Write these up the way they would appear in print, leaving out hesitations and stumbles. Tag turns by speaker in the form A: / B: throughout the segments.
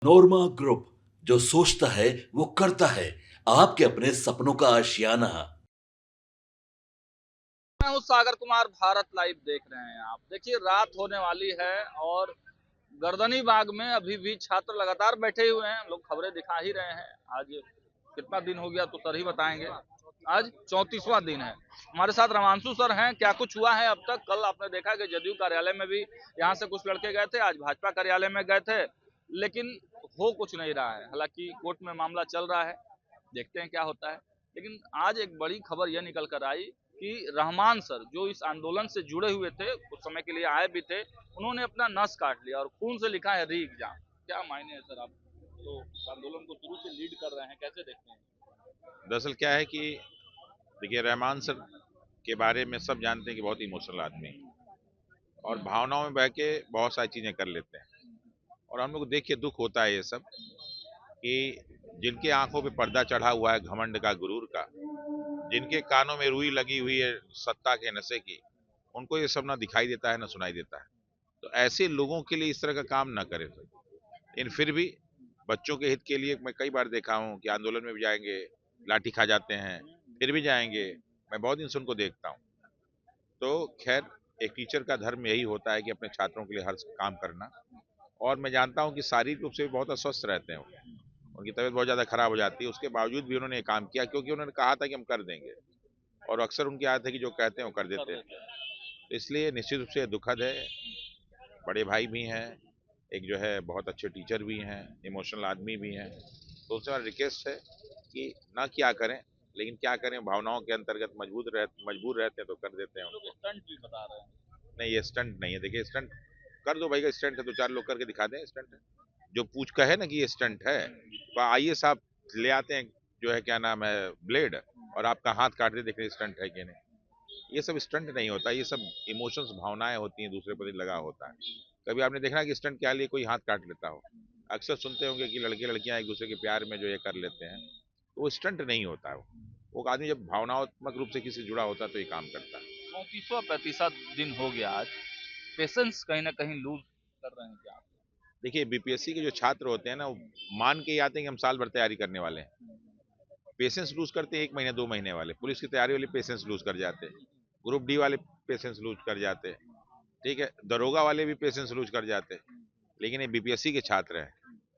A: नोरमा group, जो सोचता है वो करता है। आपके अपने सपनों का आशियाना।
B: मैं हूं सागर कुमार, भारत लाइव देख रहे हैं आप। देखिए, रात होने वाली है और गर्दनी बाग में अभी भी छात्र लगातार बैठे हुए हैं। लोग खबरें दिखा ही रहे हैं। आज कितना दिन हो गया तो सर ही बताएंगे। आज 34वां दिन है। हमारे साथ रमांशु सर हैं। क्या कुछ हुआ है अब तक? कल आपने देखा कि जदयू कार्यालय में भी यहाँ से कुछ लड़के गए थे, आज भाजपा कार्यालय में गए थे, लेकिन हो कुछ नहीं रहा है। हालांकि कोर्ट में मामला चल रहा है, देखते हैं क्या होता है। लेकिन आज एक बड़ी खबर यह निकल कर आई कि रहमान सर, जो इस आंदोलन से जुड़े हुए थे, कुछ समय के लिए आए भी थे, उन्होंने अपना नस काट लिया और खून से लिखा है री एग्जाम। क्या मायने है सर? आप तो आंदोलन को शुरू से लीड कर रहे हैं, कैसे देखते हैं?
C: दरअसल क्या है कि देखिए, रहमान सर के बारे में सब जानते हैं कि बहुत इमोशनल आदमी है और भावनाओं में बह के बहुत सारी चीजें कर लेते हैं। और हम लोग को देख के दुख होता है ये सब कि जिनके आंखों पे पर्दा चढ़ा हुआ है घमंड का, गुरूर का, जिनके कानों में रुई लगी हुई है सत्ता के नशे की, उनको ये सब ना दिखाई देता है ना सुनाई देता है। तो ऐसे लोगों के लिए इस तरह का काम ना करें। लेकिन फिर भी बच्चों के हित के लिए मैं कई बार देखा हूँ कि आंदोलन में भी जाएंगे, लाठी खा जाते हैं, फिर भी जाएंगे। मैं बहुत दिन से उनको देखता हूँ। तो खैर, एक टीचर का धर्म यही होता है कि अपने छात्रों के लिए हर काम करना। और मैं जानता हूँ कि शारीरिक रूप से भी बहुत अस्वस्थ रहते हैं वो, उनकी तबीयत बहुत ज़्यादा खराब हो जाती है। उसके बावजूद भी उन्होंने ये काम किया क्योंकि उन्होंने कहा था कि हम कर देंगे। और अक्सर उनकी आदत है कि जो कहते हैं वो कर देते हैं। तो इसलिए निश्चित रूप से दुखद है। बड़े भाई भी हैं, एक जो है बहुत अच्छे टीचर भी हैं, इमोशनल आदमी भी हैं। तो उनसे मेरा रिक्वेस्ट है कि ना क्या करें, लेकिन क्या करें, भावनाओं के अंतर्गत मजबूर रहते हैं तो कर देते हैं
B: लोग
C: उनको।
B: स्टंट भी बता रहे हैं।
C: नहीं, ये स्टंट नहीं है। देखिए, स्टंट कर दो भाई, का स्टंट है तो चार लोग करके दिखा दें स्टंट है। जो पूछ कहे ना कि ये स्टंट है, तो आइए साहब, ले आते हैं जो है क्या नाम है, ब्लेड, और आपका हाथ काट दे, देख रहे स्टंट है कि नहीं। ये सब स्टंट नहीं होता, ये सब इमोशंस, भावनाएं होती हैं, दूसरे पर लगा होता है। कभी आपने देखा कि स्टंट के लिए कोई हाथ काट लेता हो? अक्सर सुनते होंगे कि लड़के लड़कियां एक दूसरे के प्यार में जो ये कर लेते हैं, तो वो स्टंट नहीं होता है। वो आदमी जब भावनात्मक रूप से किसी से जुड़ा होता है तो ये काम करता है।
B: 34वां दिन हो गया आज। पेशेंस कहीं ना कहीं लूज कर रहे हैं क्या आप?
C: देखिए, बीपीएससी के जो छात्र होते हैं ना, वो मान के ही आते हैं कि हम साल भर तैयारी करने वाले हैं। पेशेंस लूज करते हैं 1 महीने 2 महीने वाले, पुलिस की तैयारी वाले पेशेंस लूज कर जाते हैं, ग्रुप डी वाले पेशेंस लूज कर जाते हैं, ठीक है, दरोगा वाले भी पेशेंस लूज कर जाते हैं। लेकिन ये बीपीएससी के छात्र हैं,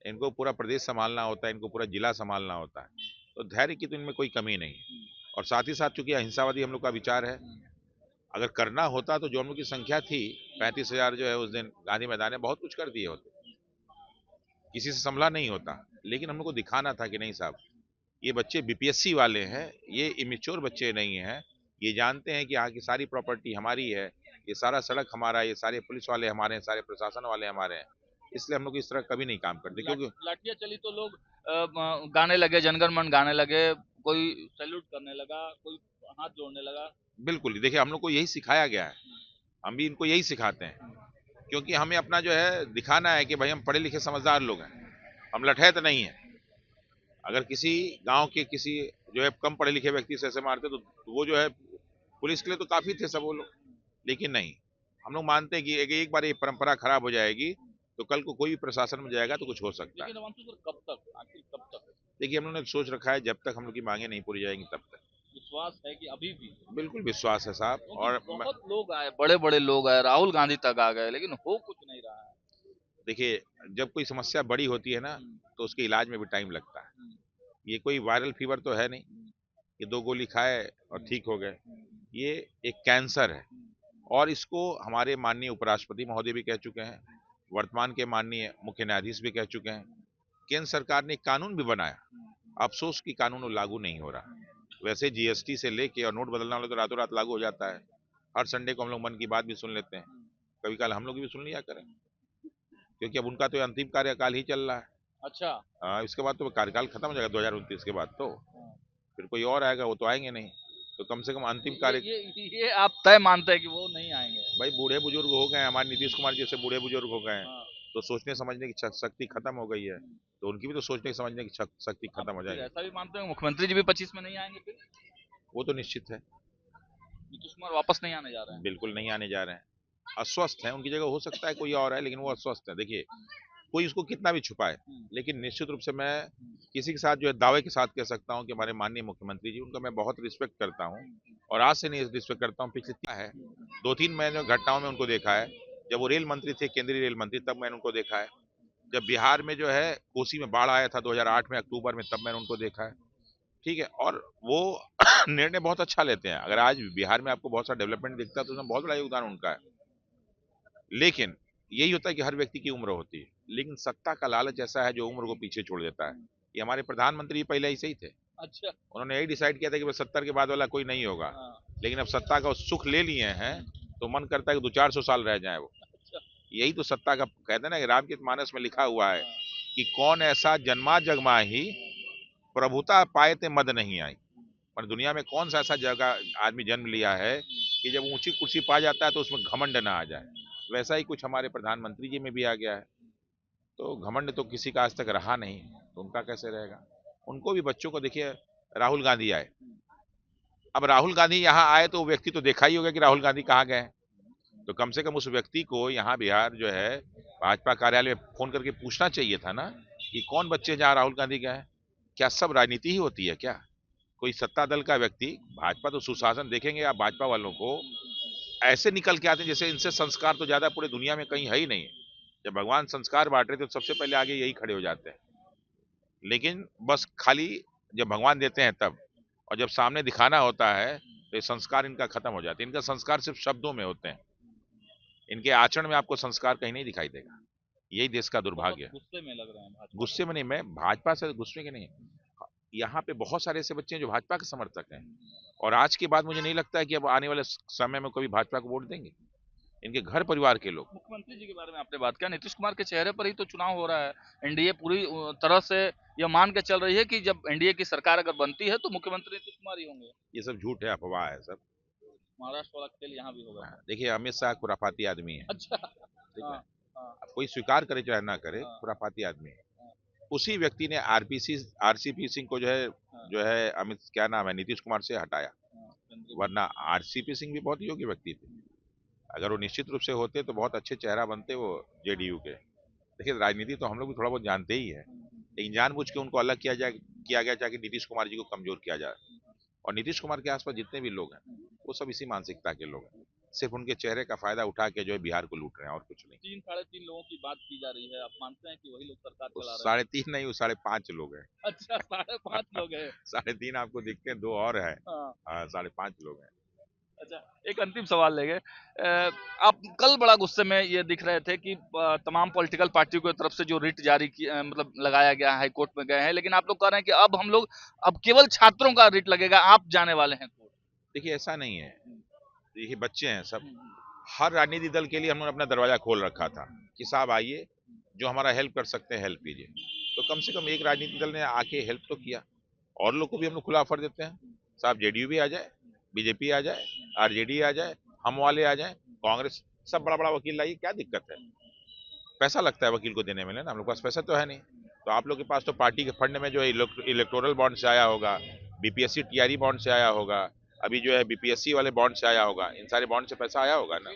C: इनको पूरा प्रदेश संभालना होता है, इनको पूरा जिला संभालना होता है। तो धैर्य की तो इनमें कोई कमी नहीं है। और साथ ही साथ चूंकि अहिंसावादी हम लोग का विचार है, अगर करना होता तो जो हम लोग की संख्या थी 35,000 जो है उस दिन गांधी मैदान में, बहुत कुछ कर दिए होते, किसी से संभला नहीं होता। लेकिन हम लोग को दिखाना था कि नहीं साहब, ये बच्चे बीपीएससी वाले हैं, ये इमेच्योर बच्चे नहीं हैं, ये जानते हैं कि यहाँ की सारी प्रॉपर्टी हमारी है, ये सारा सड़क हमारा है, ये सारे पुलिस वाले हमारे हैं, सारे प्रशासन वाले हमारे हैं। इसलिए हम लोग इस तरह कभी नहीं काम करते, क्योंकि
B: लाठियां चली तो लोग गाने लगे, जनगण मन गाने लगे, कोई सैल्यूट करने लगा, कोई हाथ जोड़ने लगा।
C: बिल्कुल देखिए, हम लोग को यही सिखाया गया है, हम भी इनको यही सिखाते हैं, क्योंकि हमें अपना जो है दिखाना है कि भाई हम पढ़े लिखे समझदार लोग हैं, हम लठैत नहीं है। अगर किसी गांव के किसी जो है कम पढ़े लिखे व्यक्ति से ऐसे मारते तो वो जो है पुलिस के लिए तो काफी थे सब वो लोग। लेकिन नहीं, हम लोग मानते हैं कि एक बार ये परंपरा खराब हो जाएगी तो कल को कोई भी प्रशासन में जाएगा तो कुछ हो सकता है।
B: लेकिन रवांशु सर, कब तक, आखिर कब तक?
C: देखिए, हम लोगों ने सोच रखा है जब तक हम लोग की मांगे नहीं पूरी जाएंगी तब तक।
B: विश्वास है कि अभी भी?
C: बिल्कुल विश्वास है साहब।
B: क्योंकि
C: और
B: बहुत लोग आए, बड़े बड़े लोग आए, राहुल गांधी तक आ गए, लेकिन हो कुछ नहीं रहा है।
C: देखिए, जब कोई समस्या बड़ी होती है ना, तो उसके इलाज में भी टाइम लगता है। ये कोई वायरल फीवर तो है नहीं कि 2 गोली खाए और ठीक हो गए। ये एक कैंसर है। और इसको हमारे माननीय उपराष्ट्रपति महोदय भी कह चुके हैं, वर्तमान के माननीय मुख्य न्यायाधीश भी कह चुके हैं। केंद्र सरकार ने एक कानून भी बनाया, अफसोस की कानून लागू नहीं हो रहा। वैसे जीएसटी से लेके और नोट बदलना वाले तो रातों रात लागू हो जाता है। हर संडे को हम लोग मन की बात भी सुन लेते हैं, कभी कल हम लोग भी सुन लिया करें, क्योंकि अब उनका तो अंतिम कार्यकाल ही चल रहा है।
B: अच्छा।
C: इसके बाद तो कार्यकाल खत्म हो जाएगा 2029 के बाद, तो फिर कोई और आएगा, वो तो आएंगे नहीं। तो कम से कम अंतिम कार्य,
B: ये आप तय मानते हैं कि वो नहीं आएंगे?
C: भाई बूढ़े बुजुर्ग हो गए, हमारे नीतीश कुमार जैसे बूढ़े बुजुर्ग हो गए हैं,
B: हाँ।
C: तो सोचने समझने की शक्ति खत्म हो गई है, तो उनकी भी तो सोचने समझने की शक्ति
B: आप
C: खत्म हो
B: फिर
C: जाएगी।
B: ऐसा भी मानते हैं मुख्यमंत्री जी भी 25 में नहीं आएंगे फिर?
C: वो तो निश्चित है।
B: नीतीश कुमार वापस नहीं आने जा रहे हैं?
C: बिल्कुल नहीं आने जा रहे हैं, अस्वस्थ हैं। उनकी जगह हो सकता है कोई और है, लेकिन वो अस्वस्थ है। देखिए, कोई उसको कितना भी छुपाए, लेकिन निश्चित रूप से मैं किसी के साथ जो है दावे के साथ कह सकता हूं कि हमारे माननीय मुख्यमंत्री जी, उनका मैं बहुत रिस्पेक्ट करता हूं और आज से नहीं रिस्पेक्ट करता हूं, पिछले क्या है 2-3 मैंने घटनाओं में उनको देखा है। जब वो रेल मंत्री थे, केंद्रीय रेल मंत्री, तब मैंने उनको देखा है। जब बिहार में जो है कोसी में बाढ़ आया था 2008 में अक्टूबर में, तब मैंने उनको देखा है। ठीक है, और वो निर्णय बहुत अच्छा लेते हैं। अगर आज बिहार में आपको बहुत सारा डेवलपमेंट दिखता है तो उसमें बहुत बड़ा योगदान उनका है। लेकिन यही होता है कि हर व्यक्ति की उम्र होती है, लेकिन सत्ता का लालच ऐसा है जो उम्र को पीछे छोड़ देता है। ये हमारे प्रधानमंत्री पहले ऐसे ही थे।
B: अच्छा।
C: उन्होंने यही डिसाइड किया था कि बस 70 के बाद वाला कोई नहीं होगा, लेकिन अब सत्ता का सुख ले लिए हैं तो मन करता है कि 200-400 साल रह जाए वो। यही तो सत्ता का कहते हैं ना कि रामचरितमानस में लिखा हुआ है कि कौन ऐसा जन्मा जगमा ही प्रभुता पाए ते मद नहीं आई। पर दुनिया में कौन सा ऐसा जगह आदमी जन्म लिया है कि जब ऊंची कुर्सी पा जाता है तो उसमें घमंड ना आ जाए। वैसा ही कुछ हमारे प्रधानमंत्री जी में भी आ गया है। तो घमंड तो किसी का आज तक रहा नहीं, तो उनका कैसे रहेगा। उनको भी बच्चों को देखिए, राहुल गांधी आए, अब राहुल गांधी यहाँ आए तो व्यक्ति तो देखा ही होगा कि राहुल गांधी कहाँ गए, तो कम से कम उस व्यक्ति को यहाँ बिहार जो है भाजपा कार्यालय में फोन करके पूछना चाहिए था ना कि कौन बच्चे जहाँ राहुल गांधी गए। क्या सब राजनीति ही होती है क्या? कोई सत्ता दल का व्यक्ति, भाजपा तो सुशासन देखेंगे आप, भाजपा वालों को ऐसे निकल के आते हैं जैसे इनसे संस्कार तो ज्यादा पूरे दुनिया में कहीं है ही नहीं। जब भगवान संस्कार बांट रहे थे तो सबसे पहले आगे यही खड़े हो जाते हैं, लेकिन बस खाली जब भगवान देते हैं तब, और जब सामने दिखाना होता है तो ये संस्कार इनका खत्म हो जाता है। इनका संस्कार सिर्फ शब्दों में होते हैं, इनके आचरण में आपको संस्कार कहीं नहीं दिखाई देगा। यही देश का दुर्भाग्य है।
B: गुस्से में लग रहे हैं भाजपा।
C: गुस्से में नहीं, मैं भाजपा से गुस्से के नहीं, यहाँ पे बहुत सारे ऐसे बच्चे हैं जो भाजपा के समर्थक हैं, और आज के बाद मुझे नहीं लगता है कि अब आने वाले समय में कभी भाजपा को वोट देंगे, इनके घर परिवार के लोग।
B: मुख्यमंत्री जी के बारे में आपने बात किया, नीतीश कुमार के चेहरे पर ही तो चुनाव हो रहा है। एनडीए पूरी तरह से यह मान के चल रही है कि जब एनडीए की सरकार अगर बनती है तो मुख्यमंत्री नीतीश कुमार ही होंगे।
C: ये सब झूठ है, अफवाह है सब।
B: महाराष्ट्र वाला खेल यहाँ भी होगा।
C: देखिए, अमित शाह खुराफाती आदमी है,
B: अच्छा।
C: ठीक है,
B: हाँ, हाँ,
C: अब कोई स्वीकार करे चाहे ना करे,
B: हाँ,
C: खुराफाती आदमी है।
B: हाँ,
C: उसी व्यक्ति ने आरसीपी सिंह को जो है अमित क्या नाम है नीतीश कुमार से हटाया, वरना आरसीपी सिंह भी बहुत योग्य व्यक्ति थे। अगर वो निश्चित रूप से होते तो बहुत अच्छे चेहरा बनते वो जेडीयू के। देखिए, राजनीति तो हम लोग भी थोड़ा बहुत जानते ही है, लेकिन जानबूझ के उनको अलग किया गया ताकि नीतीश कुमार जी को कमजोर किया जाए। और नीतीश कुमार के आसपास जितने भी लोग हैं वो सब इसी मानसिकता के लोग हैं, सिर्फ उनके चेहरे का फायदा उठा के जो है बिहार को लूट रहे हैं और कुछ नहीं।
B: 3-3.5 लोगों की बात की जा रही है, आप मानते हैं कि वही लोग सरकार चला रहे हैं?
C: 3.5 नहीं, वो 5.5 लोग हैं।
B: अच्छा, 5.5 लोग हैं।
C: 3.5 आपको दिखते हैं, 2 और है,
B: हाँ।
C: 5.5 लोग हैं।
B: अच्छा, एक अंतिम सवाल लेंगे। आप कल बड़ा गुस्से में ये दिख रहे थे कि तमाम पॉलिटिकल पार्टियों की तरफ से जो रिट जारी की मतलब लगाया गया, हाई कोर्ट में गए हैं, लेकिन आप लोग कह रहे हैं कि अब केवल छात्रों का रिट लगेगा, आप जाने वाले हैं कोर्ट।
C: देखिए, ऐसा नहीं है, देखिए बच्चे हैं सब, हर राजनीतिक दल के लिए हमने अपना दरवाजा खोल रखा था कि साहब आइए, जो हमारा हेल्प कर सकते हैं हेल्प कीजिए। तो कम से कम एक राजनीतिक दल ने आके हेल्प तो किया, और लोग को भी हम लोग खुला ऑफर देते हैं, साहब जेडीयू भी आ जाए, बीजेपी आ जाए, आरजेडी आ जाए, हम वाले आ जाए, कांग्रेस, सब बड़ा बड़ा वकील लाइए, क्या दिक्कत है। पैसा लगता है वकील को देने में ना, हम लोग के पास पैसा तो है नहीं। तो आप लोग के पास तो पार्टी के फंड में जो है इलेक्टोरल बॉन्ड से आया होगा, बीपीएससी टीआरई बॉन्ड से आया होगा, अभी जो है बीपीएससी वाले बॉन्ड से आया होगा, इन सारे बॉन्ड से पैसा आया होगा ना।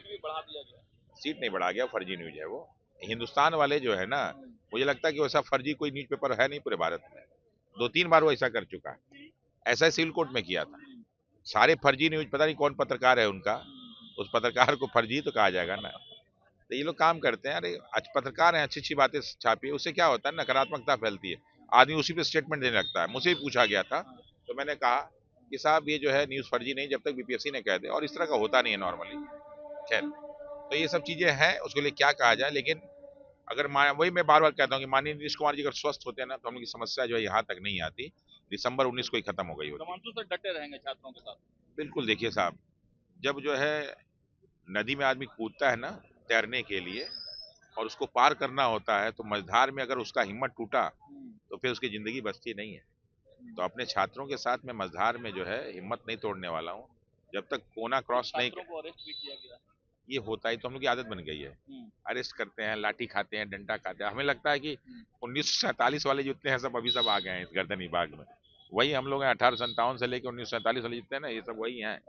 C: सीट नहीं बढ़ा गया, फर्जी न्यूज है वो। हिंदुस्तान वाले जो है ना, मुझे लगता है कि वैसा फर्जी कोई न्यूज़पेपर है नहीं पूरे भारत में। 2-3 बार वो ऐसा कर चुका है, ऐसा सिविल कोर्ट में किया था। सारे फर्जी न्यूज, पता नहीं कौन पत्रकार है उनका, उस पत्रकार को फर्जी तो कहा जाएगा ना। तो ये लोग काम करते हैं, अरे पत्रकार हैं, अच्छी अच्छी बातें छापिए, उससे क्या होता है, नकारात्मकता फैलती है, आदमी उसी पे स्टेटमेंट देने लगता है। मुझसे भी पूछा गया था, तो मैंने कहा कि साहब ये जो है न्यूज़ फर्जी नहीं जब तक बीपीएससी ने कह दे, और इस तरह का होता नहीं है नॉर्मली। खैर, तो ये सब चीजें हैं, उसके लिए क्या कहा जाए। लेकिन अगर वही मैं बार बार कहता हूँ कि माननीय नीतीश कुमार जी अगर स्वस्थ होते हैं ना, तो हम लोग की समस्या जो है यहाँ तक नहीं आती, दिसंबर 19 को ही खत्म हो गई होती।
B: हिमांशु से डटे रहेंगे छात्रों के साथ।
C: बिल्कुल, देखिए साहब, जब जो है नदी में आदमी कूदता है ना तैरने के लिए, और उसको पार करना होता है, तो मझधार में अगर उसका हिम्मत टूटा तो फिर उसकी जिंदगी बचती नहीं है। तो अपने छात्रों के साथ मैं मझधार में जो है हिम्मत नहीं तोड़ने वाला हूँ, जब तक कोना क्रॉस नहीं।
B: छात्रों को अरेस्ट भी किया गया।
C: ये होता ही तो हम लोग की आदत बन गई है, अरेस्ट करते हैं, लाठी खाते हैं, डंडा खाते हैं। हमें लगता है कि 1947 वाले जितने हैं सब अभी सब आ गए हैं इस गर्दनी बाग में, वही हम लोग हैं। 1857 से लेकर 1947 वाले जितने हैं ना, ये सब वही हैं।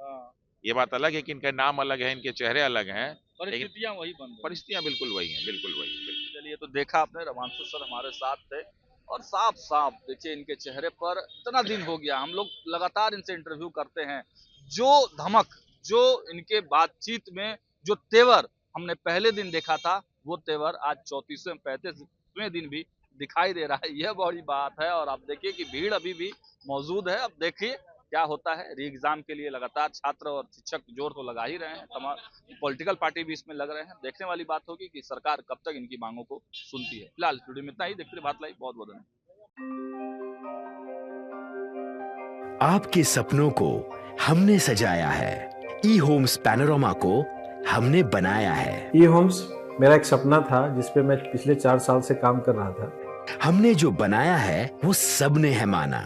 C: ये बात अलग है कि इनका नाम अलग है, इनके चेहरे अलग हैं, लेकिन
B: परिस्थितियां वही बन रही हैं।
C: परिस्थितियां बिल्कुल वही हैं, बिल्कुल वही।
B: चलिए, तो देखा आपने, रमांशु सर हमारे साथ थे और साफ साफ देखिए इनके चेहरे पर, इतना दिन हो गया हम लोग लगातार इनसे इंटरव्यू करते हैं, जो धमक, जो इनके बातचीत में जो तेवर हमने पहले दिन देखा था, वो तेवर आज 34वें 35वें दिन भी दिखाई दे रहा है। यह बड़ी बात है। और आप देखिए कि भीड़ अभी भी मौजूद है। अब देखिए क्या होता है। री एग्जाम के लिए लगातार छात्र और शिक्षक जोर तो लगा ही रहे हैं, तमाम पॉलिटिकल पार्टी भी इसमें लग रहे हैं। देखने वाली बात होगी कि सरकार कब तक इनकी मांगों को सुनती है। फिलहाल वीडियो में इतना ही। देखते रहिए भारत लाइव। बहुत बहुत धन्यवाद।
D: आपके सपनों को हमने सजाया है, ई होम्स पैनोरामा को हमने बनाया है।
E: ई होम्स मेरा एक सपना था जिसपे मैं पिछले 4 साल से काम कर रहा था।
D: हमने जो बनाया है वो सबने है माना।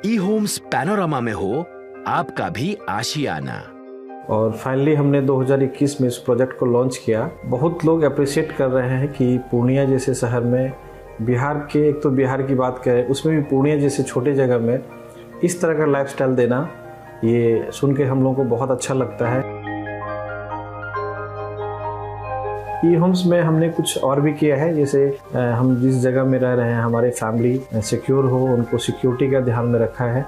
D: ई होम्स पैनोरामा में हो आपका भी आशियाना।
E: और फाइनली हमने 2021 में इस प्रोजेक्ट को लॉन्च किया। बहुत लोग अप्रिशिएट कर रहे हैं कि पूर्णिया जैसे शहर में, बिहार के, एक तो बिहार की बात करें उसमें भी पूर्णिया जैसे छोटे जगह में इस तरह का लाइफस्टाइल देना, ये सुन के हम लोगों को बहुत अच्छा लगता है। ई होम्स में हमने कुछ और भी किया है, जैसे हम जिस जगह में रह रहे हैं हमारे फैमिली सिक्योर हो, उनको सिक्योरिटी का ध्यान में रखा है।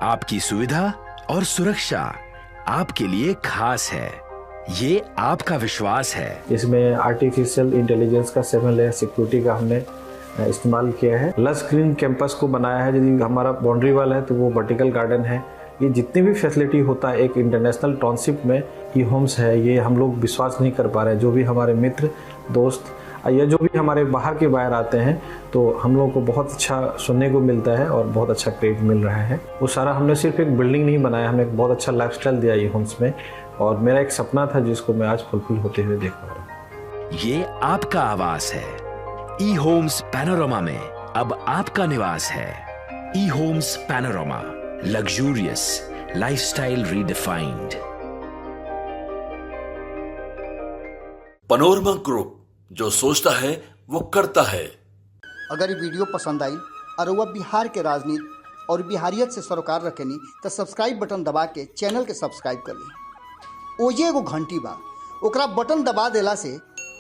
D: आपकी सुविधा और सुरक्षा आपके लिए खास है, ये आपका विश्वास है।
E: इसमें आर्टिफिशियल इंटेलिजेंस का 7 लेयर सिक्योरिटी का हमने इस्तेमाल किया है। लश ग्रीन कैंपस को बनाया है। यदि हमारा बाउंड्री वाल है तो वो वर्टिकल गार्डन है। ये जितनी भी फैसिलिटी होता है एक इंटरनेशनल टाउनशिप में, ई होम्स है, ये हम लोग विश्वास नहीं कर पा रहे हैं। जो भी हमारे मित्र दोस्त या जो भी हमारे बाहर के बाहर आते हैं तो हम लोगों को बहुत अच्छा सुनने को मिलता है और बहुत अच्छा क्रेडिट मिल रहा है। वो सारा हमने सिर्फ एक बिल्डिंग नहीं बनाया, हमने एक बहुत अच्छा लाइफस्टाइल दिया ई होम्स में। और मेरा एक सपना था जिसको मैं आज फुलफिल होते हुए देख पा रहा हूँ।
D: ये आपका आवास है। ई होम्स पैनोरामा में अब आपका निवास है। E homes Panorama, luxurious lifestyle redefined.
A: Panorama group, जो सोचता है वो करता है।
F: अगर ये वीडियो पसंद आई और वह बिहार के राजनीति और बिहारियत से सरोकार रखेनी तो सब्सक्राइब बटन दबा के चैनल के सब्सक्राइब कर ली। ओजे एगो घंटी बा, ओकरा बटन दबा देला से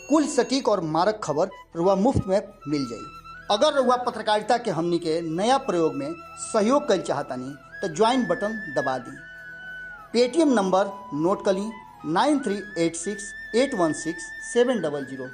F: कुल सटीक और मारक खबर रुआ मुफ्त में मिल जाई। अगर रुआ पत्रकारिता के हमनी के नया प्रयोग में सहयोग कर चाहतानी तो ज्वाइन बटन दबा दी। पेटीएम नंबर नोट कर ली 9386816700।